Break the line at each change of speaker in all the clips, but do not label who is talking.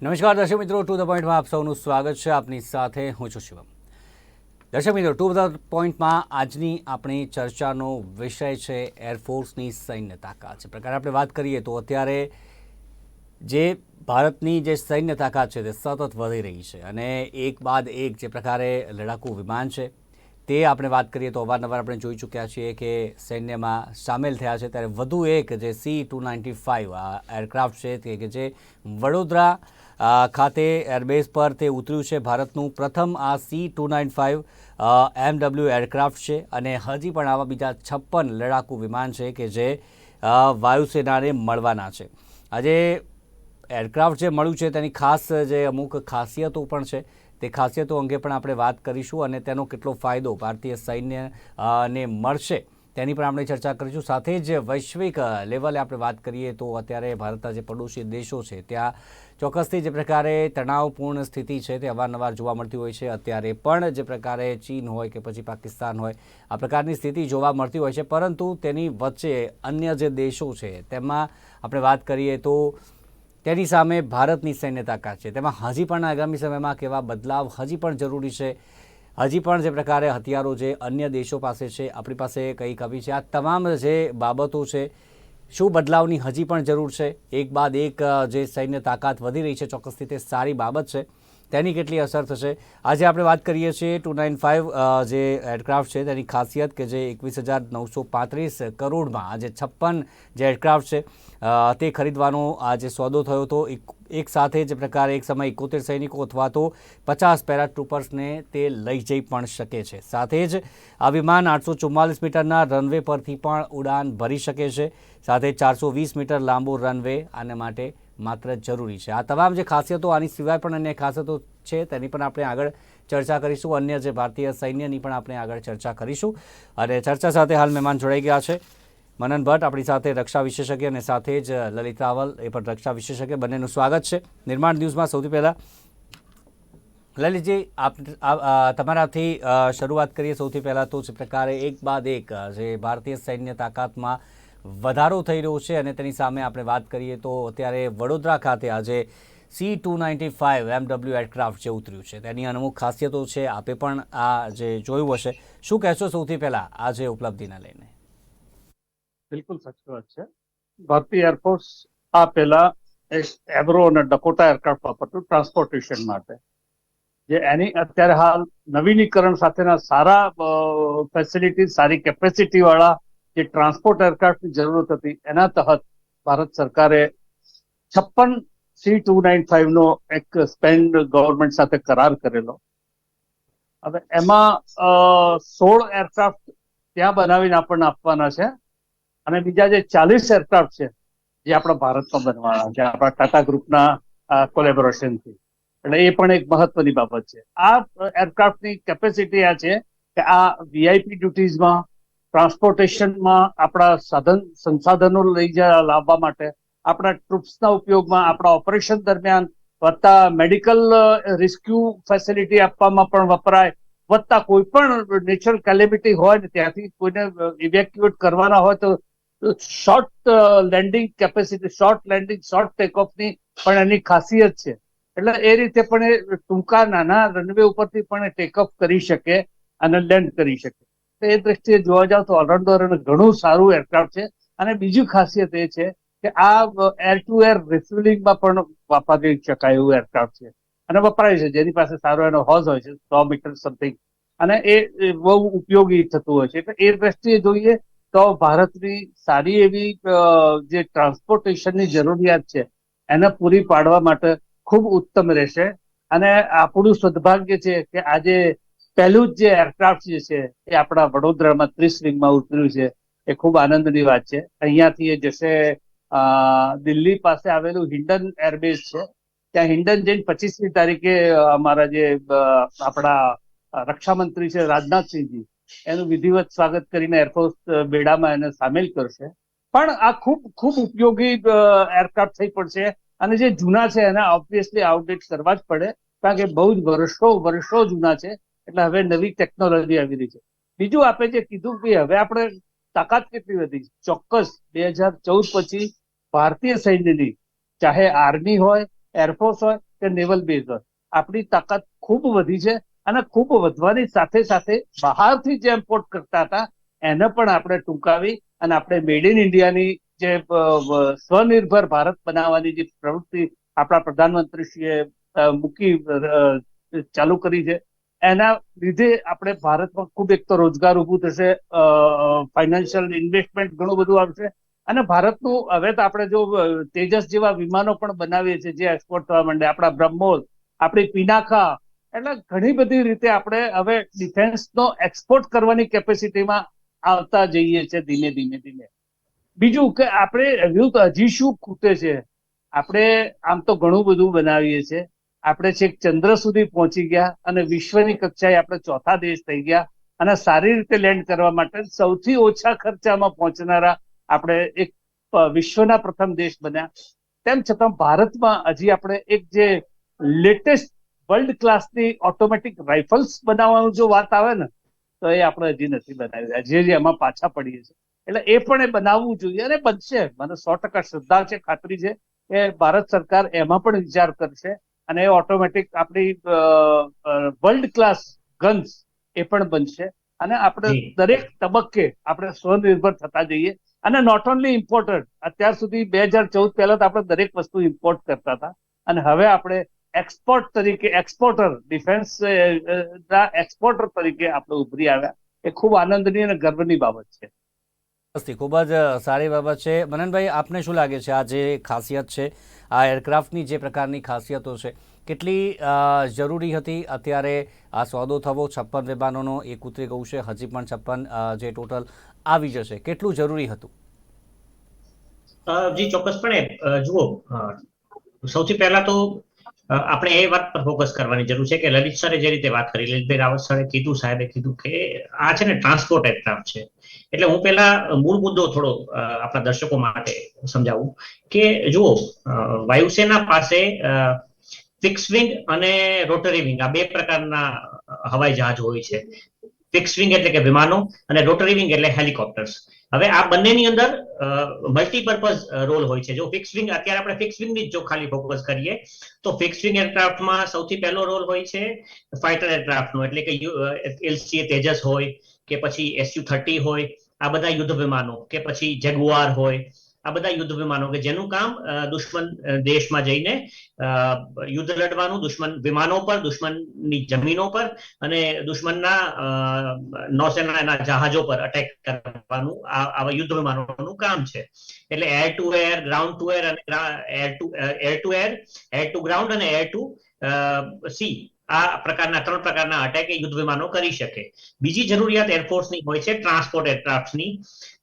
નમસ્કાર દર્શક મિત્રો, ટુ ધ પોઈન્ટમાં આપ સૌનું સ્વાગત છે. આપની સાથે હું છું શિવમ. દર્શક મિત્રો, ટુ ધ પોઈન્ટમાં આજની આપણી ચર્ચાનો વિષય છે એરફોર્સની સૈન્ય તાકાત. જે પ્રકારે આપણે વાત કરીએ તો અત્યારે જે ભારતની જે સૈન્ય તાકાત છે તે સતત વધી રહી છે અને એક બાદ એક જે પ્રકારે લડાકુ વિમાન છે તે આપણે વાત કરીએ તો અવારનવાર આપણે જોઈ ચૂક્યા છીએ કે સૈન્યમાં સામેલ થયા છે. ત્યારે વધુ એક જે C-295 એરક્રાફ્ટ છે કે જે વડોદરા ખાતે એરબેઝ પર તે ઉતર્યું છે. ભારતનું પ્રથમ આ C-295 MW એરક્રાફ્ટ છે અને હજી પણ આવા બીજા 56 લડાકુ વિમાન છે કે જે વાયુસેનાને મળવાના છે. આજે એરક્રાફ્ટ જે મળ્યું છે તેની ખાસ જે અમુક ખાસિયતો પણ છે તે ખાસિયતો અંગે પણ આપણે વાત કરીશું અને તેનો કેટલો ફાયદો ભારતીય સૈન્યને મળશે તેની પણ આપણે ચર્ચા કરીશું. સાથે જ વૈશ્વિક લેવલે આપણે વાત કરીએ તો અત્યારે ભારતના જે પડોશી દેશો છે ત્યાં ચોક્કસથી જે પ્રકારે તણાવપૂર્ણ સ્થિતિ છે તે અવારનવાર જોવા મળતી હોય છે. અત્યારે પણ જે પ્રકારે ચીન હોય કે પછી પાકિસ્તાન હોય આ પ્રકારની સ્થિતિ જોવા મળતી હોય છે, પરંતુ તેની વચ્ચે અન્ય જે દેશો છે તેમાં આપણે વાત કરીએ તો તેની સામે ભારતની સૈન્ય તાકાત છે તેમાં હજી પણ આગામી સમયમાં કેવા બદલાવ હજી પણ જરૂરી છે. હજી પણ જે પ્રકારે હથિયારો જે અન્ય દેશો પાસે છે આપણી પાસે કઈ કમી છે, આ તમામ જે બાબતો છે શું બદલાવની હજી પણ જરૂર છે. એક બાદ એક જે સૈન્ય તાકાત વધી રહી છે ચોક્કસથી તે સારી બાબત છે. તેની કેટલી અસર થશે આજે આપણે વાત કરીએ છીએ. 295 જે એરક્રાફ્ટ છે તેની ખાસિયત કે જે 21,935 કરોડમાં આજે 56 જે એરક્રાફ્ટ છે તે ખરીદવાનો આ જે સોદો થયો હતો. એક સાથે જે પ્રકારે એક સમય 71 સૈનિકો અથવા તો 50 પેરાટ્રુપર્સને તે લઈ જઈ પણ શકે છે. સાથે જ આ વિમાન 844 મીટરના રનવે પરથી પણ ઉડાન ભરી શકે છે. સાથે 420 મીટર લાંબો રનવે આને માટે માત્ર જરૂરી છે. આ તમામ જે ખાસિયતો, આની સિવાય પણ અન્ય ખાસિયતો છે તેની પણ આપણે આગળ ચર્ચા કરીશું. અન્ય જે ભારતીય સૈન્યની પણ આપણે આગળ ચર્ચા કરીશું. અને ચર્ચા સાથે હાલ મહેમાન જોડાઈ ગયા છે મનન ભટ્ટ આપણી સાથે, રક્ષા વિશેષજ્ઞ, અને સાથે જ લલિત રાવલ એ પણ રક્ષા વિશેષજ્ઞ. બંનેનું સ્વાગત છે નિર્માણ ન્યૂઝમાં. સૌથી પહેલાં લલિતજી, તમારાથી શરૂઆત કરીએ. સૌથી પહેલાં તો જે પ્રકારે એક બાદ એક જે ભારતીય સૈન્ય તાકાતમાં વધારો થઈ રહ્યો છે અને તેની સામે આપણે વાત કરીએ તો અત્યારે વડોદરા ખાતે આજે C-295 MW એરક્રાફ્ટ જે ઉતર્યું છે તેની અમુક ખાસિયતો છે. આપે પણ આ જે જોયું હશે, શું કહેશો સૌથી પહેલા આ જે ઉપલબ્ધિને લઈને?
બિલકુલ સાચી વાત છે. ભારતીય એરફોર્સ આ પહેલા એબ્રો અને ડકોટા એરક્રાફ્ટ વાપરતું ટ્રાન્સપોર્ટેશન માટે, જે એની અત્યારે હાલ નવીનીકરણ સાથેના સારા ફેસિલિટી, સારી કેપેસિટી વાળા જે ટ્રાન્સપોર્ટ એરક્રાફ્ટની જરૂરત હતી એના તહત ભારત સરકારે 56 C-295 નો એક સ્પેન્ડ ગવર્મેન્ટ સાથે કરાર કરેલો. હવે એમાં 16 એરક્રાફ્ટ ત્યાં બનાવીને આપણને આપવાના છે અને બીજા જે 40 એરક્રાફ્ટ છે જે આપણા ભારતમાં બનવાના છે આપણા ટાટા ગ્રુપના કોલેબોરેશનથી. એટલે એ પણ એક મહત્વની બાબત છે. આ એરક્રાફ્ટની કેપેસિટી આ છે કે આ વીઆઈપી ડ્યુટીઝમાં, ટ્રાન્સપોર્ટેશનમાં, આપણા સંસાધનો લઈ લાવવા માટે, આપણા ટ્રુપ્સના ઉપયોગમાં, આપણા ઓપરેશન દરમિયાન, વત્તા મેડિકલ રેસ્ક્યુ ફેસિલિટી આપવામાં પણ વપરાય, વત્તા કોઈ પણ નેચરલ કેલેમિટી હોય ને ત્યાંથી કોઈને ઇવેક્યુએટ કરવાના હોય તો short landing capacity, short landing, short ટેકઓફની પણ એની ખાસિયત છે. એટલે એ રીતે પણ એ ટૂંકા નાના રનવે ઉપરથી પણ એ ટેકઓફ કરી શકે અને લેન્ડ કરી શકે. તો એ દ્રષ્ટિએ જોવા જાવ તો ઓલરાઉન્ડર અને ઘણું સારું એરક્રાફ્ટ છે. અને બીજી ખાસિયત એ છે કે આ એર ટુ એર રિફ્યુલિંગમાં પણ વાપરી શકાય એવું એરક્રાફ્ટ છે અને વપરાય છે. જેની પાસે સારો એનો હોઝ હોય છે 100 મીટર સમથિંગ, અને એ બહુ ઉપયોગી થતું હોય છે. એટલે એ દ્રષ્ટિએ જોઈએ તો ભારતની સારી એવી જે ટ્રાન્સપોર્ટેશનની જરૂરિયાત છે એને પૂરી પાડવા માટે ખૂબ ઉત્તમ રહેશે. અને આપણું સદભાગ્ય છે કે આજે પહેલું જ જે એરક્રાફ્ટ જે છે એ આપણા વડોદરામાં 30 વિંગમાં ઉતર્યું છે. એ ખૂબ આનંદની વાત છે. અહીંયાથી એ જશે દિલ્હી પાસે આવેલું હિન્ડન એરબેઝ છે, ત્યાં હિન્ડન જઈને 25મી તારીખે અમારા જે આપણા રક્ષામંત્રી છે રાજનાથસિંહજી એનું વિધિવત સ્વાગત કરીને એરફોર્સ બેડામાં એને સામેલ કરશે. પણ આ ખૂબ ખૂબ ઉપયોગી એરક્રાફ્ટ થઈ પડશે. અને જે જૂના છે એને ઓબ્વિયસલી આઉટડેટ કરવા જ પડે, કારણ કે બહુ જ વર્ષો જૂના છે. એટલે હવે નવી ટેકનોલોજી આવી રહી છે. બીજું આપે જે કીધું કે હવે આપણે તાકાત કેટલી વધી છે, ચોક્કસ 2014 પછી ભારતીય સૈન્યની, ચાહે આર્મી હોય, એરફોર્સ હોય, કે નેવલ બેઝ હોય, આપણી તાકાત ખૂબ વધી છે અને ખૂબ વધવાની સાથે સાથે બહારથી જે ઇમ્પોર્ટ કરતા હતા એને પણ આપણે ટૂંકાવી અને આપણે મેડ ઇન ઇન્ડિયાની જે સ્વનિર્ભર ભારત બનાવવાની જે પ્રવૃત્તિ આપણા પ્રધાનમંત્રીશ્રીએ મૂકી ચાલુ કરી છે, એના લીધે આપણે ભારતમાં ખૂબ એક તો રોજગાર ઊભું થશે, ફાઇનાન્શિયલ ઇન્વેસ્ટમેન્ટ ઘણું બધું આવશે અને ભારતનું હવે તો આપણે જો તેજસ જેવા વિમાનો પણ બનાવીએ છીએ જે એક્સપોર્ટ થવા માંડે, આપણા બ્રહ્મોસ, આપણી પિનાકા, એટલે ઘણી બધી રીતે આપણે હવે ડિફેન્સનો એક્સપોર્ટ કરવાની કેપેસિટીમાં આવતા જઈએ છીએ ધીમે ધીમે ધીમે. બીજું કે આપણે હજી શું ખૂટે છે, આપણે આમ તો ઘણું બધું બનાવીએ છીએ, આપણે છેક ચંદ્ર સુધી પહોંચી ગયા અને વિશ્વની કક્ષાએ આપણે ચોથા દેશ થઈ ગયા અને સારી રીતે લેન્ડ કરવા માટે સૌથી ઓછા ખર્ચામાં પહોંચનારા આપણે એક વિશ્વના પ્રથમ દેશ બન્યા. તેમ છતાં ભારતમાં હજી આપણે એક જે લેટેસ્ટ વર્લ્ડ ક્લાસની ઓટોમેટિક રાઇફલ્સ બનાવવાનું જો વાત આવે ને તો એ આપણે હજી નથી બનાવી, જે એમાં પાછા પડીએ છીએ. એટલે એ પણ એ બનાવવું જોઈએ અને બનશે, મને 100% શ્રદ્ધા છે, ખાતરી છે કે ભારત સરકાર એમાં પણ વિચાર કરશે અને એ ઓટોમેટિક આપણી વર્લ્ડ ક્લાસ ગન્સ એ પણ બનશે અને આપણે દરેક તબક્કે આપણે સ્વનિર્ભર થતા જઈએ. અને નોટ ઓનલી ઇમ્પોર્ટેડ, અત્યાર સુધી 2014 પહેલા તો આપણે દરેક વસ્તુ ઇમ્પોર્ટ કરતા હતા અને હવે આપણે એક્સપોર્ટ તરીકે, એક્સપોર્ટર, ડિફેન્સ ના એક્સપોર્ટર તરીકે આપણે ઉભરી આવ્યા. એ ખૂબ આનંદની અને ગર્વની બાબત છે.
ખૂબ જ સારી બાબત છે. મનનભાઈ, આપને શું લાગે છે આ જે ખાસિયત છે, આ એરક્રાફ્ટની જે પ્રકારની ખાસિયતો છે, કેટલી જરૂરી હતી અત્યારે આ સોદો થવો? 56 વિમાનોનો એક ઉતરી ગયું છે, હજી પણ 56 જે ટોટલ આવી જશે, કેટલું જરૂરી હતું?
જી ચોક્કસપણે. જુઓ, સૌથી પહેલા તો આપણે એ વાત પર ફોકસ કરવાની જરૂર છે કે લલિત સરે જે રીતે વાત કરી, લલિતભાઈ રાવત સરે કીધું, સાહેબે કીધું કે આ છે ને ટ્રાન્સપોર્ટ એરક્રાફ્ટ છે. એટલે હું પહેલા મૂળ મુદ્દો થોડો આપણા દર્શકો માટે સમજાવું કે જુઓ, વાયુસેના પાસે ફિક્સ વિંગ અને રોટરી વિંગ, આ બે પ્રકારના હવાઈ જહાજ હોય છે. ફિક્સ વિંગ એટલે કે વિમાનો અને રોટરી વિંગ એટલે હેલિકોપ્ટર્સ. હવે આ બંનેની અંદર મલ્ટીપર્પઝ રોલ હોય છે. જો ફિક્સ વિંગ, અત્યારે આપણે ફિક્સ વિંગની જો ખાલી ફોકસ કરીએ તો ફિક્સ વિંગ એરક્રાફ્ટમાં સૌથી પહેલો રોલ હોય છે ફાઇટર એરક્રાફ્ટનો, એટલે કે LCA તેજસ હોય કે પછી SU-30 હોય, આ બધા યુદ્ધ વિમાનો, કે પછી જેગુઆર હોય, આ બધા યુદ્ધ વિમાનો કે જેનું કામ દુશ્મન દેશમાં જઈને યુદ્ધ લડવાનું, દુશ્મન વિમાનો પર, દુશ્મનની જમીનો પર અને દુશ્મનના નૌસેનાના જહાજો પર અટેક કરવાનું આવા યુદ્ધ વિમાનોનું કામ છે. એટલે air to air, ground to air અને air to air, air to ground અને એર ટુ સી, આ પ્રકારના 3 પ્રકારના અટેક એ યુદ્ધ વિમાનો કરી શકે. બીજી જરૂરિયાત એરફોર્સની હોય છે ટ્રાન્સપોર્ટ એરક્રાફ્ટની.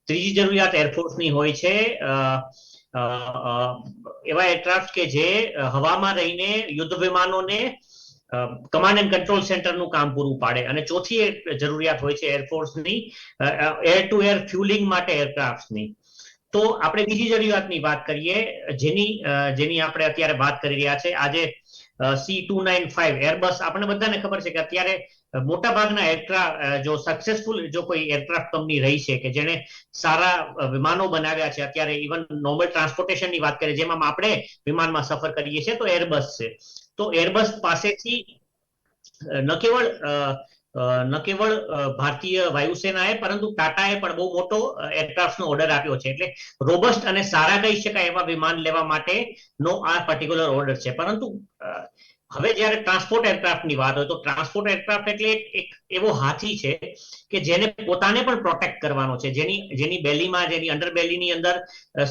ત્રીજી જરૂરિયાત એરફોર્સની હોય છે એવા એરક્રાફ્ટ કે જે હવામાં રહીને યુદ્ધ વિમાનોને કમાન્ડ એન્ડ કંટ્રોલ સેન્ટરનું કામ પૂરું પાડે. અને ચોથી જરૂરિયાત હોય છે એરફોર્સની એર ટુ એર ફ્યુલિંગ માટે એરક્રાફ્ટની. તો આપણે બીજી જરૂરિયાતની વાત કરીએ, જેની આપણે અત્યારે વાત કરી રહ્યા છે, આજે C295 એરબસ. આપણને બધાને ખબર છે કે અત્યારે મોટા ભાગના એરક્રાફ્ટ જો સક્સેસફુલ જો કોઈ એરક્રાફ્ટ કંપની રહી છે કે જેને સારા વિમાનો બનાવ્યા છે, અત્યારે ઇવન નોર્મલ ટ્રાન્સપોર્ટેશનની વાત કરીએ જેમાં આપણે વિમાનમાં સફર કરીએ છીએ, તો એરબસ છે. તો એરબસ પાસેથી ન કેવળ ભારતીય વાયુસેનાએ પરંતુ ટાટાએ પણ બહુ મોટો એરક્રાફ્ટનો ઓર્ડર આપ્યો છે. એટલે રોબસ્ટ અને સારા કહી શકાય એવા વિમાન લેવા માટેનો આ પર્ટિક્યુલર ઓર્ડર છે. પરંતુ હવે જ્યારે ટ્રાન્સપોર્ટ એરક્રાફ્ટની વાત હોય તો ટ્રાન્સપોર્ટ એરક્રાફ્ટ એટલે એક એવો હાથી છે કે જેને પોતાને પણ પ્રોટેક્ટ કરવાનો છે, જેની બેલીમાં, જેની અંડર બેલીની અંદર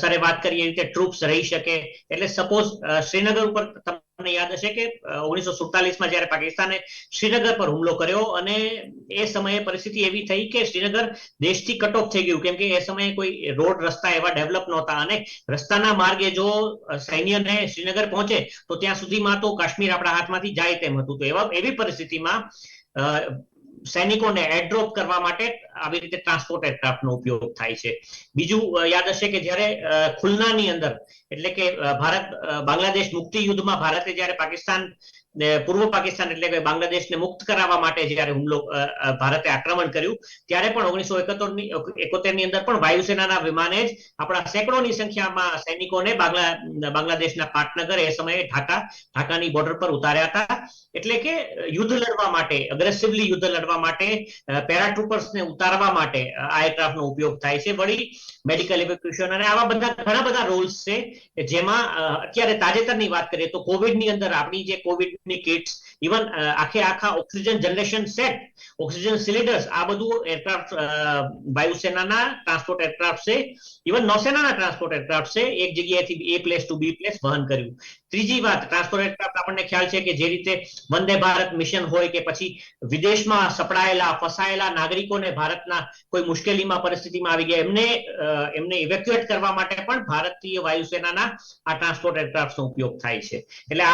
સરે વાત કરીએ એ રીતે ટ્રુપ્સ રહી શકે. એટલે સપોઝ શ્રીનગર ઉપર તમને યાદ હશે કે 1947માં જ્યારે પાકિસ્તાને શ્રીનગર પર હુમલો કર્યો અને એ સમયે પરિસ્થિતિ એવી થઈ કે શ્રીનગર દેશથી કટ ઓફ થઈ ગયું, કેમ કે એ સમયે કોઈ રોડ રસ્તા એવા ડેવલપ નહોતા અને રસ્તાના માર્ગે જો સૈન્યને શ્રીનગર પહોંચે તો ત્યાં સુધીમાં તો કાશ્મીર આપણા હાથમાંથી જાય તેમ હતું. તો એવી પરિસ્થિતિમાં સૈનિકોને એરડ્રોપ કરવા માટે આવી રીતે ટ્રાન્સપોર્ટ એરક્રાફ્ટનો ઉપયોગ થાય છે. બીજું યાદ હશે કે જ્યારે ખુલનાની અંદર એટલે કે ભારત બાંગ્લાદેશ મુક્તિ યુદ્ધમાં ભારતે જ્યારે પાકિસ્તાન પૂર્વ પાકિસ્તાન એટલે કે બાંગ્લાદેશને મુક્ત કરાવવા માટે જ્યારે હુમલો ભારતે આક્રમણ કર્યું ત્યારે પણ 1971 ની અંદર પણ વાયુસેનાના વિમાને જ આપણા સેંકડોની સંખ્યામાં સૈનિકોને બાંગ્લાદેશના પાટનગર એ સમયે ઢાકાની બોર્ડર પર ઉતાર્યા હતા. એટલે કે યુદ્ધ લડવા માટે અગ્રેસિવલી યુદ્ધ લડવા માટે પેરાટ્રુપર્સને ઉતારવા માટે આ એરક્રાફ્ટનો ઉપયોગ થાય છે. વળી મેડિકલ ઇવેક્યુએશન અને આવા ઘણા બધા રોલ્સ છે જેમાં અત્યારે તાજેતરની વાત કરીએ તો કોવિડની અંદર આપણી જે કોવિડની કિટ્સ ઇવન આખા oxygen generation set oxygen cylinders આ બધું એરક્રાફ્ટ વાયુસેનાના ટ્રાન્સપોર્ટ એરક્રાફ્ટ છે. ઇવન નૌસેનાના ટ્રાન્સપોર્ટ એરક્રાફ્ટ છે એક જગ્યાએથી એ પ્લેસ ટુ બી પ્લેસ વહન કર્યું. ત્રીજી વાત, ટ્રાન્સપોર્ટ એરક્રાફ્ટ આપણને ખ્યાલ છે કે જે રીતે વંદે ભારત મિશન હોય કે પછી વિદેશમાં સપડાયેલા ફસાયેલા નાગરિકોને ભારતના કોઈ મુશ્કેલીમાં પરિસ્થિતિમાં આવી ગયા એમને ઇવેક્યુએટ કરવા માટે પણ ભારતીય વાયુસેનાના આ ટ્રાન્સપોર્ટ એરક્રાફ્ટનો ઉપયોગ થાય છે. એટલે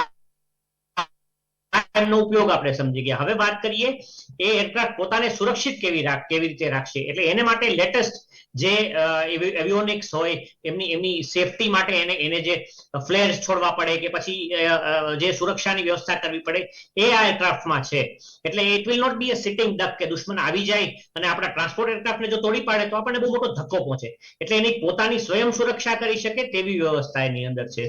એમનો ઉપયોગ આપણે સમજી ગયા. હવે વાત કરીએ એ એરક્રાફ્ટ પોતાને સુરક્ષિત કેવી રીતે રાખશે. એટલે એને માટે લેટેસ્ટ જે એવિયોનિક્સ હોય એમની સેફટી માટે એને જે ફ્લેર્સ છોડવા પડે કે પછી જે સુરક્ષાની વ્યવસ્થા કરવી પડે એ આ એરક્રાફ્ટમાં છે. એટલે it will not be a sitting duck કે દુશ્મન આવી જાય અને આપણા ટ્રાન્સપોર્ટ એરક્રાફ્ટને જો તોડી પાડે તો આપણને બહુ મોટો ધક્કો પહોંચે. એટલે એની પોતાની સ્વયં સુરક્ષા કરી શકે તેવી વ્યવસ્થા એની અંદર છે.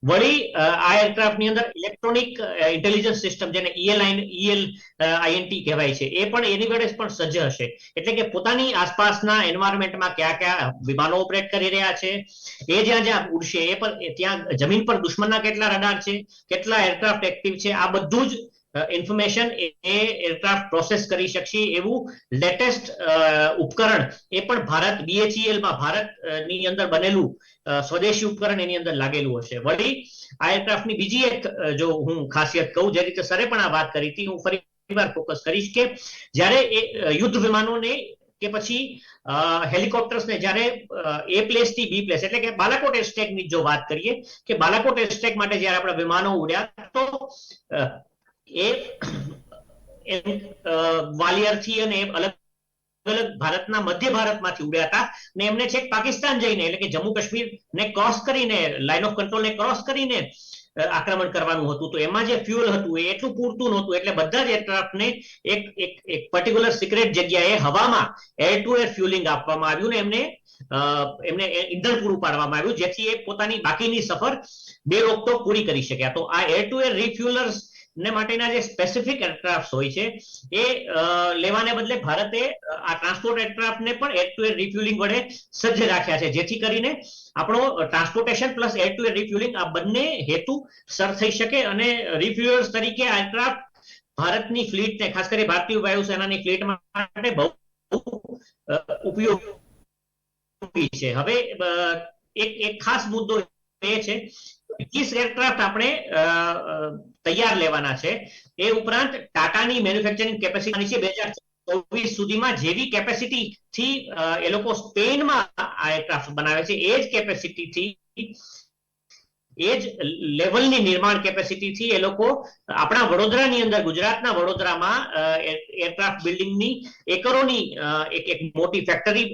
વળી આ એરક્રાફ્ટની અંદર ઇલેક્ટ્રોનિક ઇન્ટેલિજન્સ સિસ્ટમ જેને ELINT કહેવાય છે એ પણ એની વડે પણ સજ્જ હશે. એટલે કે પોતાની આસપાસના એન્વાયરમેન્ટમાં કયા વિમાનો ઓપરેટ કરી રહ્યા છે, એ જ્યાં ઉડશે એ પર ત્યાં જમીન પર દુશ્મનના કેટલા રડાર છે, કેટલા એરક્રાફ્ટ એક્ટિવ છે, આ બધું જ ઇન્ફોર્મેશન એ એરક્રાફ્ટ પ્રોસેસ કરી શકશે એવું લેટેસ્ટ ઉપકરણ એ પણ BHEL માં ભારતની અંદર બનેલું સ્વદેશી ઉપકરણ એની અંદર લાગેલું હશે. વળી આ એરક્રાફ્ટની બીજી એક જો હું ખાસિયત કહું, જે રીતે સરે પણ આ વાત કરી હતી, હું ફરીવાર ફોકસ કરીશ કે જ્યારે યુદ્ધ વિમાનોને કે પછી હેલિકોપ્ટર્સને જ્યારે એ પ્લેસ થી બી પ્લેસ એટલે કે બાલાકોટ એરસ્ટ્રાઇકની જો વાત કરીએ કે બાલાકોટ એરસ્ટ્રાઇક માટે જ્યારે આપણા વિમાનો ઉડ્યા તો ગ્વાલિયરથી અને અલગ ભારતના મધ્ય ભારતમાંથી ઉડ્યા હતા ને એમને છેક પાકિસ્તાન જઈને એટલે કે જમ્મુ કાશ્મીર ને ક્રોસ કરીને લાઇન ઓફ કંટ્રોલ ને ક્રોસ કરીને આક્રમણ કરવાનું હતું. તો એમાં જે ફ્યુઅલ હતું એ એટલું પૂરતું નહોતું એટલે બધા જ એરક્રાફ્ટને એક પર્ટિક્યુલર સિક્રેટ જગ્યાએ હવામાં એર ટુ એર ફ્યુલિંગ આપવામાં આવ્યું ને એમને ઈંધણ પૂરું પાડવામાં આવ્યું જેથી એ પોતાની બાકીની સફર બેરોકટોક પૂરી કરી શક્યા. તો આ એર ટુ એર રિફ્યુઅલર્સ ને માટેના જે સ્પેસિફિક એરક્રાફ્ટ હોય છે એ લેવાને બદલે ભારતે આ ટ્રાન્સપોર્ટ એરક્રાફ્ટને પણ એર ટુ એર રિફ્યુલિંગ વડે સજ્જ રાખ્યા છે જેથી કરીને આપણો transportation plus air to air refuelling આ બંને હેતુ સર થઈ શકે અને રિફ્યુઅલર્સ તરીકે આ એરક્રાફ્ટ ભારતની ફ્લીટને ખાસ કરી ભારતીય વાયુસેનાની ફ્લીટ માટે બહુ ઉપયોગી છે. હવે એક ખાસ મુદ્દો એ છે 21 એરક્રાફ્ટ આપણે તૈયાર લેવાના છે. એ ઉપરાંત ટાટાની મેન્યુફેક્ચરિંગ કેપેસિટી છે 2024 સુધીમાં જેવી કેપેસિટી થી એ લોકો સ્પેનમાં આ એરક્રાફ્ટ બનાવે છે એ જ કેપેસિટી થી એ જ લેવલની નિર્માણ કેપેસિટી થી એ લોકો આપણા વડોદરાની અંદર ગુજરાતના વડોદરામાં એરક્રાફ્ટ બિલ્ડિંગની એકરોની એક મોટી ફેક્ટરી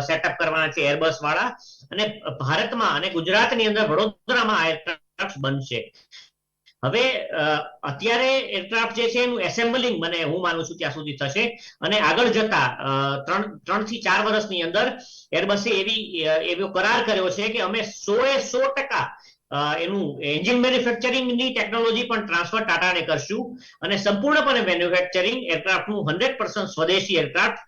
સેટઅપ કરવાના છે એરબસ વાળા અને ભારતમાં અને ગુજરાતની અંદર વડોદરામાં આ એરક્રાફ્ટ બનશે. હવે અત્યારે એરક્રાફ્ટ જે છે એનું એસેમ્બલિંગ હું માનું છું ત્યાં સુધી થશે અને આગળ જતા 3 થી 4 વર્ષની અંદર એરબસે એવો કરાર કર્યો છે કે અમે 100% એનું એન્જિન મેન્યુફેક્ચરિંગની ટેકનોલોજી પણ ટ્રાન્સફર ટાટાને કરશું અને સંપૂર્ણપણે મેન્યુફેક્ચરિંગ એરક્રાફ્ટનું 100% સ્વદેશી એરક્રાફ્ટ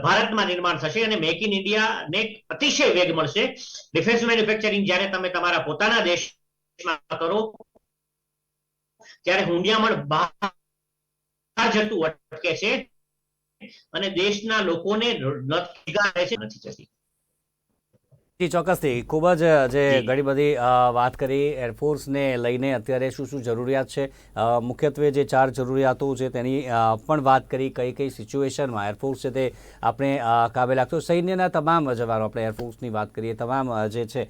ભારતમાં નિર્માણ થશે અને મેક ઇન ઇન્ડિયાને અતિશય વેગ મળશે. ડિફેન્સ મેન્યુફેક્ચરિંગ જ્યારે તમે તમારા પોતાના દેશમાં કરો ત્યારે હુંડિયામણ બહાર જતું અટકે છે અને દેશના લોકોને નથી જતી.
ચોક્કસથી ખૂબ જ જે ઘણી બધી વાત કરી એરફોર્સને લઈને અત્યારે શું જરૂરિયાત છે, મુખ્યત્વે જે 4 જરૂરિયાતો છે તેની પણ વાત કરી, કઈ સિચ્યુએશનમાં એરફોર્સ છે તે આપણે કાબે લાગતો. સૈન્યના તમામ જવાનો આપણે એરફોર્સની વાત કરીએ તમામ જે છે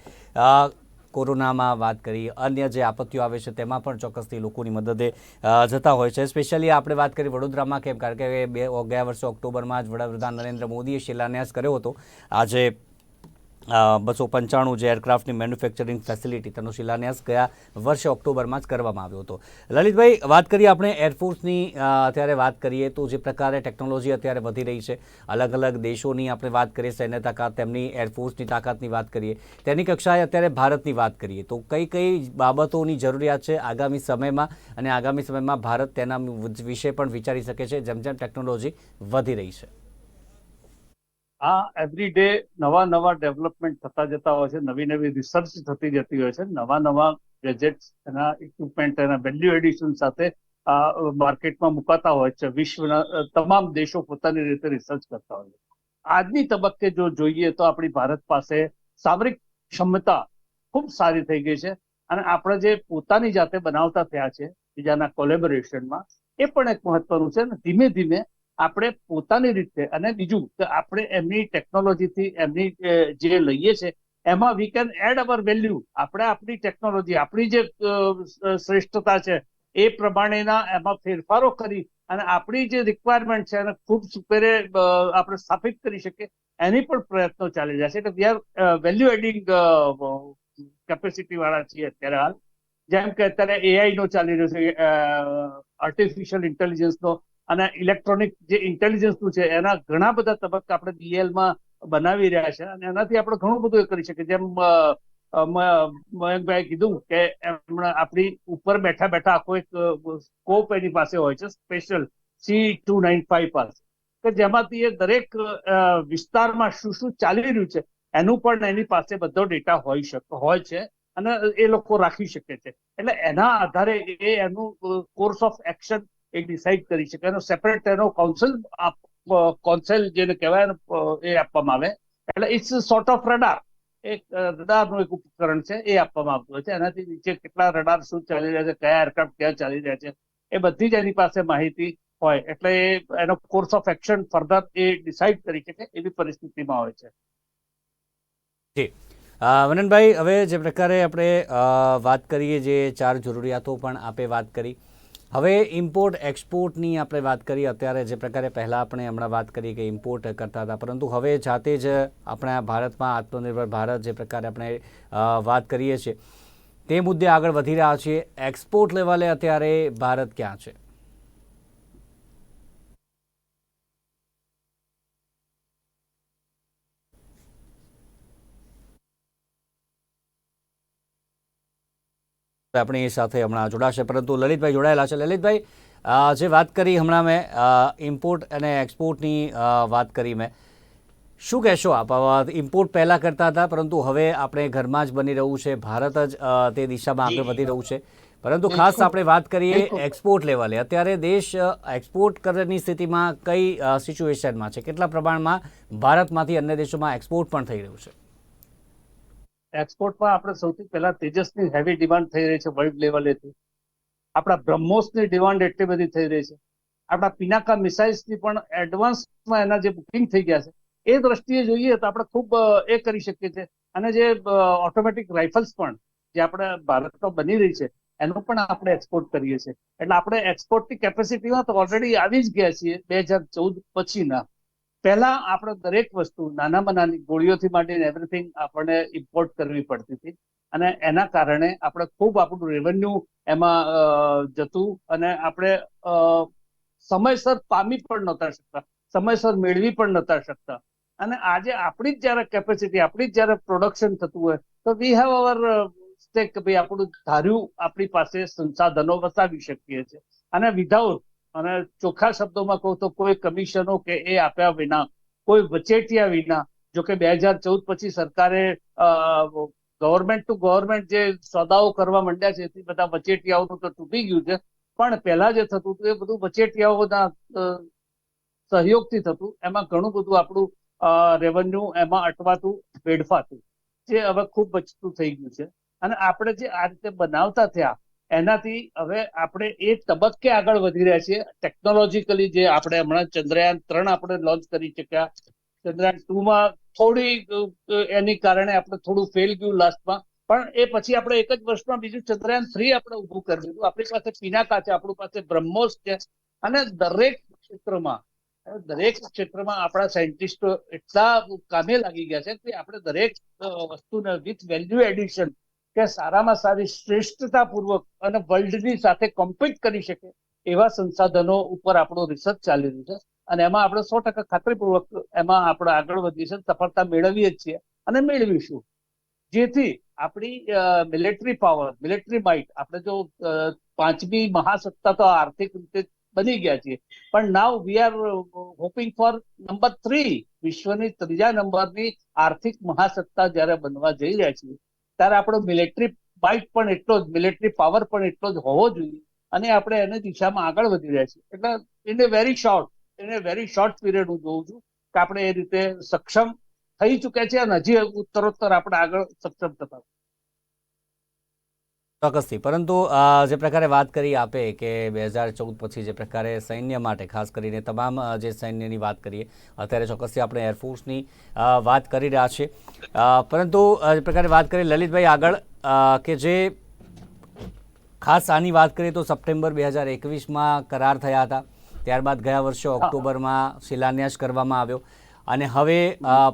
કોરોનામાં વાત કરી, અન્ય જે આપત્તિઓ આવે છે તેમાં પણ ચોક્કસથી લોકોની મદદે જતા હોય છે. સ્પેશિયલી આપણે વાત કરી વડોદરામાં, કેમ કારણ કે ગયા વર્ષે ઓક્ટોબરમાં જ વડાપ્રધાન નરેન્દ્ર મોદીએ શિલાન્યાસ કર્યો હતો આજે 295 જે એરક્રાફ્ટની મેન્યુફેક્ચરિંગ ફેસિલિટી, તેનો શિલાન્યાસ ગયા વર્ષે ઓક્ટોબરમાં જ કરવામાં આવ્યો હતો. લલિતભાઈ, વાત કરીએ આપણે એરફોર્સની, અત્યારે વાત કરીએ તો જે પ્રકારે ટેકનોલોજી અત્યારે વધી રહી છે, અલગ અલગ દેશોની આપણે વાત કરીએ સૈન્ય તાકાત, તેમની એરફોર્સની તાકાતની વાત કરીએ, તેની કક્ષાએ અત્યારે ભારતની વાત કરીએ તો કઈ કઈ બાબતોની જરૂરિયાત છે આગામી સમયમાં, અને આગામી સમયમાં ભારત તેના વિશે પણ વિચારી શકે છે જેમ જેમ ટેકનોલોજી વધી રહી છે?
આ એવરી ડે નવા નવા ડેવલપમેન્ટ થતા જતા હોય છે, નવી નવી રિસર્ચ થતી જતી હોય છે, નવા નવા ગેજેટ્સ, એના ઇક્વિપમેન્ટ, એના વેલ્યુ એડિશન સાથે માર્કેટમાં મુકાતા હોય છે. વિશ્વના તમામ દેશો પોતાની રીતે રિસર્ચ કરતા હોય છે. આજની તબક્કે જો જોઈએ તો આપણી ભારત પાસે સામરિક ક્ષમતા ખૂબ સારી થઈ ગઈ છે, અને આપણે જે પોતાની જાતે બનાવતા થયા છે બીજાના કોલેબોરેશનમાં, એ પણ એક મહત્વનું છે. અને ધીમે ધીમે આપણે પોતાની રીતે, અને બીજું કે આપણે એમની ટેકનોલોજીથી એમની જે લઈએ છે એમાં we can add our value. આપણે આપણી ટેકનોલોજી, આપણી જે શ્રેષ્ઠતા છે એ પ્રમાણેના એમાં ફેરફારો કરી અને આપણી જે રિક્વાયરમેન્ટ છે એને ખૂબ સુપેરે આપણે સ્થાપિત કરી શકીએ, એની પણ પ્રયત્નો ચાલી રહ્યા છે. એટલે we are value adding capacity વાળા છીએ અત્યારે હાલ. જેમ કે અત્યારે એઆઈ નો ચાલી રહ્યો છે, આર્ટિફિશિયલ ઇન્ટેલિજન્સનો, અને ઇલેક્ટ્રોનિક જે ઇન્ટેલિજન્સનું છે એના ઘણા બધા તબક્કા આપણે બીએલમાં બનાવી રહ્યા છે, અને એનાથી આપણે ઘણું બધું એ કરી શકીએ. જેમ મયંકભાઈ કીધું કે એમણે આપણી ઉપર બેઠા બેઠા આખો એક સ્કોપ એની પાસે હોય છે, સ્પેશિયલ C295 પાસે, કે જેમાંથી એ દરેક વિસ્તારમાં શું શું ચાલી રહ્યું છે એનું પણ એની પાસે બધો ડેટા હોય છે, અને એ લોકો રાખી શકે છે. એટલે એના આધારે એ એનું course of action A decide કરી શકે. એનો સેપરેટ એનો કોન્સેલ જેને કહેવાય એ આપવામાં આવે. એટલે ઇટ્સ સોર્ટ ઓફ રડાર, એક રડારનું એક ઉપકરણ છે, એ આપવામાં આવતું હોય છે. એનાથી નીચે કેટલા રડાર શું ચાલી રહ્યા છે, કયા એરક્રાફ્ટ ક્યાં ચાલી રહ્યા છે, એ બધી જ એની પાસે માહિતી હોય. એટલે એનો course of action further A decide કરી શકે એવી પરિસ્થિતિમાં હોય છે.
જી વનનભાઈ, હવે જે પ્રકારે આપણે વાત કરીએ, જે 4 જરૂરિયાતો પણ આપે વાત કરી, હવે ઇમ્પોર્ટ એક્સપોર્ટની આપણે વાત કરીએ. અત્યારે જે પ્રકારે પહેલાં આપણે હમણાં વાત કરી કે ઇમ્પોર્ટ કરતા હતા, પરંતુ હવે જાતે જ આપણા ભારતમાં આત્મનિર્ભર ભારત જે પ્રકારે આપણે વાત કરીએ છીએ તે મુદ્દે આગળ વધી રહ્યા છીએ. એક્સપોર્ટ લેવલે અત્યારે ભારત ક્યાં છે? આપણી સાથે હમણાં જોડાશે, પરંતુ લલિતભાઈ જોડાયેલા છે. લલિતભાઈ, જે વાત કરી હમણાં મેં ઇમ્પોર્ટ અને એક્સપોર્ટની વાત કરી, મેં શું કહેશો આપ? ઇમ્પોર્ટ પહેલાં કરતા હતા, પરંતુ હવે આપણે ઘરમાં જ બની રહ્યું છે, ભારત જ તે દિશામાં આગળ વધી રહ્યું છે. પરંતુ ખાસ આપણે વાત કરીએ એક્સપોર્ટ લેવલે, અત્યારે દેશ એક્સપોર્ટ કરવાની સ્થિતિમાં કઈ સિચ્યુએશનમાં છે? કેટલા પ્રમાણમાં ભારતમાંથી અન્ય દેશોમાં એક્સપોર્ટ પણ થઈ રહ્યું છે?
એક્સપોર્ટમાં આપણે સૌથી પહેલા તેજસની હેવી ડિમાન્ડ થઈ રહી છે વર્લ્ડ લેવલેથી. આપણા બ્રહ્મોસની ડિમાન્ડ એટલી બધી થઈ રહી છે. આપણા પિનાકા મિસાઇલ્સની પણ એડવાન્સમાં એના જે બુકિંગ થઈ ગયા છે, એ દ્રષ્ટિએ જોઈએ તો આપણે ખૂબ એ કરી શકીએ છીએ. અને જે ઓટોમેટિક રાઇફલ્સ પણ જે આપણે ભારતમાં બની રહી છે એનું પણ આપણે એક્સપોર્ટ કરીએ છીએ. એટલે આપણે એક્સપોર્ટની કેપેસિટીમાં તો ઓલરેડી આવી જ ગયા છીએ 2014 પછીના. પહેલા આપણે દરેક વસ્તુ નાનામાં નાની ગોળીઓથી માંડીને એવરીથિંગ આપણને ઇમ્પોર્ટ કરવી પડતી હતી, અને એના કારણે આપણે ખૂબ આપણું રેવન્યુ એમાં જતું, અને આપણે સમયસર પામી પણ નહોતા શકતા, સમયસર મેળવી પણ નહોતા શકતા. અને આજે આપણી જ જયારે કેપેસિટી, આપણી જ જયારે પ્રોડક્શન થતું હોય તો વી હેવ અવર સ્ટેક, કે ભાઈ આપણું ધાર્યું આપણી પાસે સંસાધનો વસાવી શકીએ છીએ. અને વિધાઉટ, અને ચોખ્ખા શબ્દોમાં કહું તો કોઈ કમિશનો કે એ આપ્યા વિના, કોઈ વચેટિયા વિના, જો કે 2014 પછી સરકારે ગવર્મેન્ટ ટુ ગવર્મેન્ટ જે સોદાઓ કરવા માંડ્યા છે, એથી બધા વચેટિયાઓનું તો તૂટી ગયું છે. પણ પહેલા જે થતું હતું એ બધું વચેટિયાઓના સહયોગથી થતું. એમાં ઘણું બધું આપણું રેવન્યુ એમાં અટવાતું, વેડફાતું, જે હવે ખૂબ બચતું થઈ ગયું છે. અને આપણે જે આ રીતે બનાવતા થયા એનાથી હવે આપણે એ તબક્કે આગળ વધી રહ્યા છીએ ટેકનોલોજીકલી. જે આપણે હમણાં ચંદ્રયાન 3 આપણે લોન્ચ કરી શક્યા, ચંદ્રયાન 2માં થોડી એની કારણે આપણે થોડું ફેલ ગયું લાસ્ટમાં, પણ એ પછી આપણે એક જ વર્ષમાં બીજું ચંદ્રયાન-3 આપણે ઊભું કરી દીધું. આપણી પાસે પિનાકા છે, આપણી પાસે બ્રહ્મોસ છે, અને દરેક ક્ષેત્રમાં આપણા સાયન્ટિસ્ટો એટલા કામે લાગી ગયા છે કે આપણે દરેક વસ્તુને વિથ વેલ્યુ એડિશન, કે સારામાં સારી શ્રેષ્ઠતાપૂર્વક અને વર્લ્ડની સાથે કોમ્પિટ કરી શકે એવા સંસાધનો ઉપર આપણું રિસર્ચ ચાલી રહ્યું છે. અને એમાં આપણે 100% ખાતરીપૂર્વક એમાં આપણે આગળ વધીએ છીએ, સફળતા મેળવીએ જ છીએ અને મેળવીશું. જેથી આપણી મિલિટરી પાવર, મિલિટરી માઇટ, આપણે જો 5મી મહાસત્તા તો આર્થિક રીતે બની ગયા છીએ, પણ now we are hoping for number 3, વિશ્વની 3જા નંબરની આર્થિક મહાસત્તા જયારે બનવા જઈ રહ્યા છીએ, ત્યારે આપણો મિલિટરી માઇટ પણ એટલો જ, મિલિટરી પાવર પણ એટલો જ હોવો જોઈએ, અને આપણે એની દિશામાં આગળ વધી રહ્યા છીએ. એટલે in A very short period હું જોઉં છું કે આપણે એ રીતે સક્ષમ થઈ ચુક્યા છે, અને હજી ઉત્તરોત્તર આપણે આગળ સક્ષમ થતા.
ચોક્કસથી. પરંતુ જે પ્રકારે વાત કરી આપે કે 2014 પછી જે પ્રકારે સૈન્ય માટે, ખાસ કરીને તમામ જે સૈન્યની વાત કરીએ, અત્યારે ચોક્કસથી આપણે એરફોર્સની વાત કરી રહ્યા છીએ, પરંતુ જે પ્રકારે વાત કરીએ લલિતભાઈ આગળ, કે જે ખાસ આની વાત કરીએ તો સપ્ટેમ્બર 2021માં કરાર થયા હતા, ત્યારબાદ ગયા વર્ષે ઓક્ટોબરમાં શિલાન્યાસ કરવામાં આવ્યો, અને હવે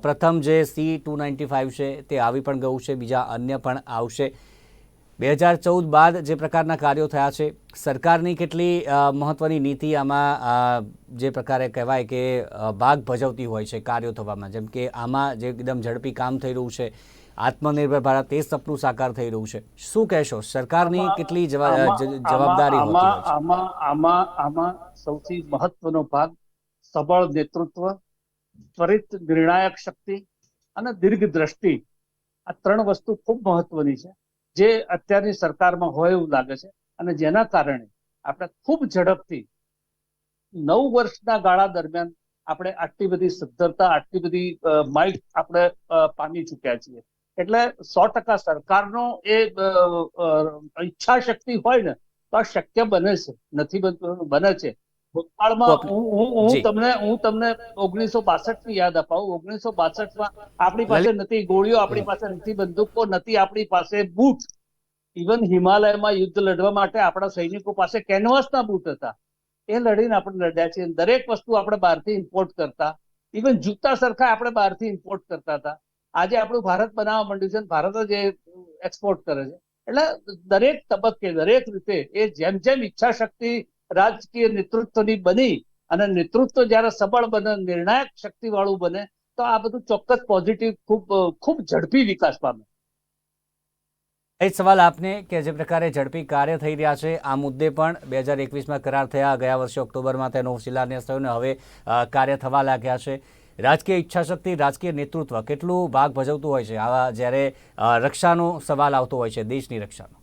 પ્રથમ જે C-295 છે તે આવી પણ ગયું છે, બીજા અન્ય પણ આવશે. 2014 બાદ જે પ્રકારના કાર્યો થયા છે, સરકારની કેટલી મહત્વની નીતિ આમાં જે પ્રકારે કહેવાય કે ભાગ ભજવતી હોય છે કાર્યો થવામાં? જેમ કે આમાં જે એકદમ ઝડપી કામ થઈ રહ્યું છે, આત્મનિર્ભર ભારત, એ સપનું સાકાર થઈ રહ્યું છે, શું કહેશો? સરકારની કેટલી જવાબદારી હોતી હોય છે?
આમાં સૌથી મહત્વનો ભાગ સબળ નેતૃત્વ, ત્વરિત નિર્ણાયક શક્તિ અને દીર્ઘ દ્રષ્ટિ, આ 3 વસ્તુ ખૂબ મહત્વની છે, જે અત્યારની સરકારમાં હોય એવું લાગે છે. અને જેના કારણે આપણે ખૂબ ઝડપથી 9 વર્ષના ગાળા દરમિયાન આપણે આટલી બધી સદ્ધરતા, આટલી બધી માઇટ આપણે પામી ચુક્યા છીએ. એટલે 100% સરકારનો એ ઈચ્છા શક્તિ હોય ને તો આ શક્ય બને છે, નથી બનતું, બને છે. ભૂતકાળમાં હું તમને 1962 ની યાદ અપાવું. 1962માં આપણી પાસે નથી ગોળીઓ, આપણી પાસે નથી બંદૂકો, નથી આપણી પાસે બૂટ. ઇવન હિમાલયમાં યુદ્ધ લડવા માટે આપણા સૈનિકો પાસે કેનવાસના બૂટ હતા. એ લડીને આપણે લડ્યા છીએ. દરેક વસ્તુ આપણે બહારથી ઇમ્પોર્ટ કરતા, ઇવન જૂતા સરખા આપણે બહારથી ઇમ્પોર્ટ કરતા હતા. આજે આપણું ભારત બનાવવા માંડ્યું છે, ભારત જ એક્સપોર્ટ કરે છે. એટલે દરેક તબક્કે, દરેક રીતે એ જેમ જેમ ઈચ્છા શક્તિ રાજકીય નેતૃત્વની બની, અને નેતૃત્વ જયારે સબળ બને, નિર્ણાયક શક્તિ વાળું બને, તો આ બધું ચોક્કસ પોઝિટિવ, ખૂબ ઝડપી વિકાસ પામે.
એ સવાલ આપને કે જે પ્રકારે ઝડપી કાર્ય થઈ રહ્યા છે, આ મુદ્દે પણ 2021માં કરાર થયા, ગયા વર્ષે ઓક્ટોબરમાં તેનો શિલાન્યાસ થયો, ને હવે કાર્ય થવા લાગ્યા છે. રાજકીય ઈચ્છાશક્તિ, રાજકીય નેતૃત્વ કેટલું ભાગ ભજવતું હોય છે આવા જ્યારે રક્ષાનો સવાલ આવતો હોય છે, દેશની રક્ષાનો?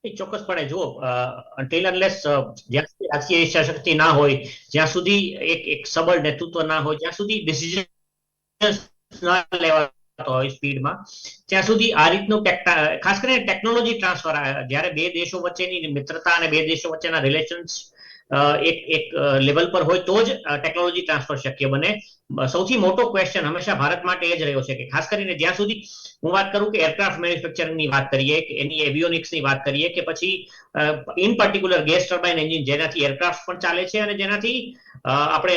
ચોક્કસપણે જુઓ, અનટિલ અનલેસ જ્યાં સુધી રાજકીય ઈચ્છાશક્તિ ના હોય, જ્યાં સુધી એક સબળ નેતૃત્વ ના હોય, જ્યાં સુધી ડિસિઝન ના લેવાતો હોય સ્પીડમાં, ત્યાં સુધી આ રીતનું ખાસ કરીને ટેકનોલોજી ટ્રાન્સફર, જ્યારે 2 દેશો વચ્ચેની મિત્રતા અને 2 દેશો વચ્ચેના રિલેશન્સ એક લેવલ પર હોય તો જ ટેકનોલોજી ટ્રાન્સફર શક્ય બને. સૌથી મોટો ક્વેશ્ચન હંમેશા ભારત માટે એ જ રહ્યો છે કે ખાસ કરીને જ્યાં સુધી હું વાત કરું કે એરક્રાફ્ટ મેન્યુફેક્ચરિંગની વાત કરીએ, કે એની એવિયોનિક્સની વાત કરીએ, કે પછી in particular gas turbine engine, જેનાથી એરક્રાફ્ટ પણ ચાલે છે અને જેનાથી આપણે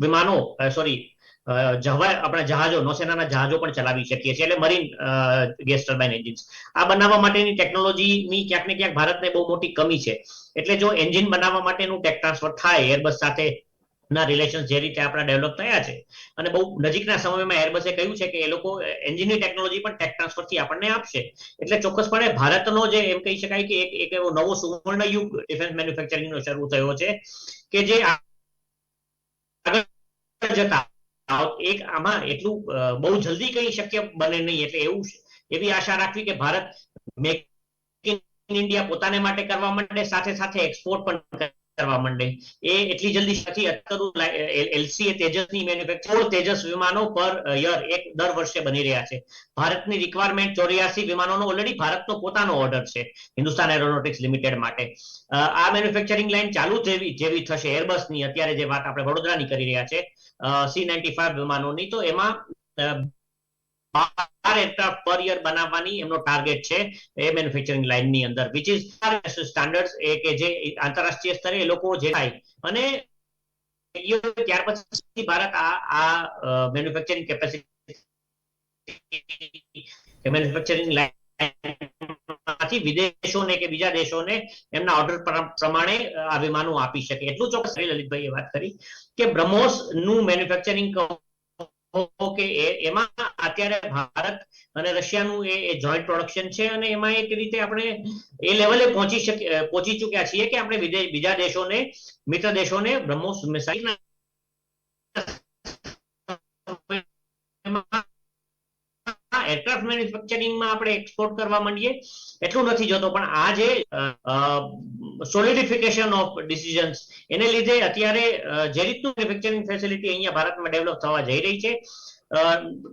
વિમાનો, આપણા જહાજો, નૌસેનાના જહાજો પણ ચલાવી શકીએ છીએ, એટલે મરીન ગેસ ટર્બાઇન એન્જિન્સ. આ બનાવવા માટેની ટેકનોલોજીની ક્યાંક ને ક્યાંક ભારતને બહુ મોટી કમી છે. એટલે જો એન્જિન બનાવવા માટેનું ટેક ટ્રાન્સફર થાય, એરબસ સાથે ના રિલેશન જે રીતે આપણા ડેવલપ થયા છે, અને બહુ નજીકના સમયમાં એરબસે કહ્યું છે કે એ લોકો એન્જિનની ટેકનોલોજી પણ ટેક ટ્રાન્સફરથી આપણને આપશે. એટલે ચોક્કસપણે ભારતનો જે એમ કહી શકાય કે એક એવો નવો સુવર્ણ યુગ ડિફેન્સ મેન્યુફેક્ચરિંગનો શરૂ થયો છે, કે જે આગળ જતા આમાં એટલું બહુ જલ્દી કઈ શક્ય બને નહીં. એટલે એવી આશા રાખવી કે ભારત મેક ઇન ઇન્ડિયા પોતાને માટે કરવા માંડે, સાથે સાથે એક્સપોર્ટ પણ કરવા માંડે. એ એટલી જલ્દી નથી. એલસીએ તેજસની મેન્યુફેક્ચર, તેજસ વિમાનો પર યર દર વર્ષે બની રહ્યા છે. ભારતની રિક્વાયરમેન્ટ 84 વિમાનોનો ઓલરેડી ભારતનો પોતાનો ઓર્ડર છે હિન્દુસ્તાન એરોનોટિક્સ લિમિટેડ માટે. આ મેન્યુફેક્ચરિંગ લાઇન ચાલુ જેવી થશે એરબસની, અત્યારે જે વાત આપણે વડોદરાની કરી રહ્યા છે, C-95 વિમાનોની, તો એમાં 12 એરક્રાફ્ટ પર યર બનાવવાની એમનો ટાર્ગેટ છે એ મેન્યુફેક્ચરિંગ લાઇનની અંદર, વિચ ઇઝ સ્ટાન્ડર્ડ્સ એ કે જે આંતરરાષ્ટ્રીય સ્તરે એ લોકો જે થાય અને ત્યાર પછી ભારત આ મેન્યુફેક્ચરિંગ કેપેસિટી મેન્યુફેક્ચરિંગ લાઇનમાંથી વિદેશોને કે બીજા દેશોને એમના ઓર્ડર પ્રમાણે આ વિમાનો આપી શકે. એટલું ચોક્કસ લલિતભાઈએ વાત કરી કે બ્રહ્મોસ નું મેન્યુફેક્ચરિંગ કે એમાં અત્યારે ભારત અને રશિયાનું એ જોઈન્ટ પ્રોડક્શન છે અને એમાં એક રીતે આપણે એ લેવલે પહોંચી ચૂક્યા છીએ કે આપણે બીજા દેશોને, મિત્ર દેશોને બ્રહ્મોસ મિસાઇલ એરક્રાફ્ટ મેન્યુફેક્ચરિંગમાં આપણે એક્સપોર્ટ કરવા માંડીએ એટલું નથી જતો, પણ આ જે સોલિડિફિકેશન ઓફ ડિસિઝન્સ એને લીધે અત્યારે જે રીતનું મેન્યુફેક્ચરિંગ ફેસિલિટી અહીંયા ભારતમાં ડેવલપ થવા જઈ રહી છે,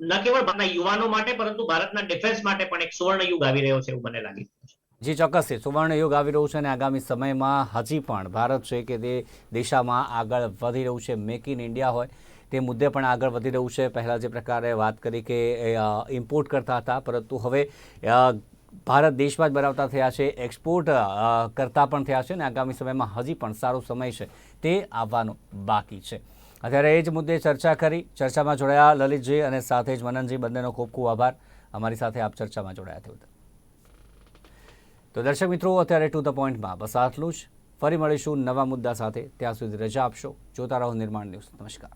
ન કેવળ ભારતના યુવાનો માટે પરંતુ ભારતના ડિફેન્સ માટે પણ એક સુવર્ણ યુગ આવી રહ્યો છે એવું મને લાગી રહ્યું છે.
જી ચોક્કસથી સુવર્ણ યુગ આવી રહ્યું છે અને આગામી સમયમાં હજી પણ ભારત છે કે તે દિશામાં આગળ વધી રહ્યું છે. મેક ઇન ઇન્ડિયા હોય તે મુદ્દે પણ આગળ વધી રહ્યું છે. પહેલાં જે પ્રકારે વાત કરી કે ઇમ્પોર્ટ કરતા હતા, પરંતુ હવે ભારત દેશમાં જ બનાવતા થયા છે, એક્સપોર્ટ કરતા પણ થયા છે અને આગામી સમયમાં હજી પણ સારો સમય છે તે આવવાનો બાકી છે. અત્યારે એ જ મુદ્દે ચર્ચા કરી. ચર્ચામાં જોડાયા લલિતજી અને સાથે જ મનનજી, બંનેનો ખૂબ ખૂબ આભાર અમારી સાથે આપ ચર્ચામાં જોડાયા થયો. તો દર્શક મિત્રો, અત્યારે ટુ ધ પોઈન્ટમાં બસ આટલું જ. ફરી મળીશું નવા મુદ્દા સાથે. ત્યાં સુધી રજા આપશો. જોતા રહો નિર્માણ ન્યૂઝ. નમસ્કાર.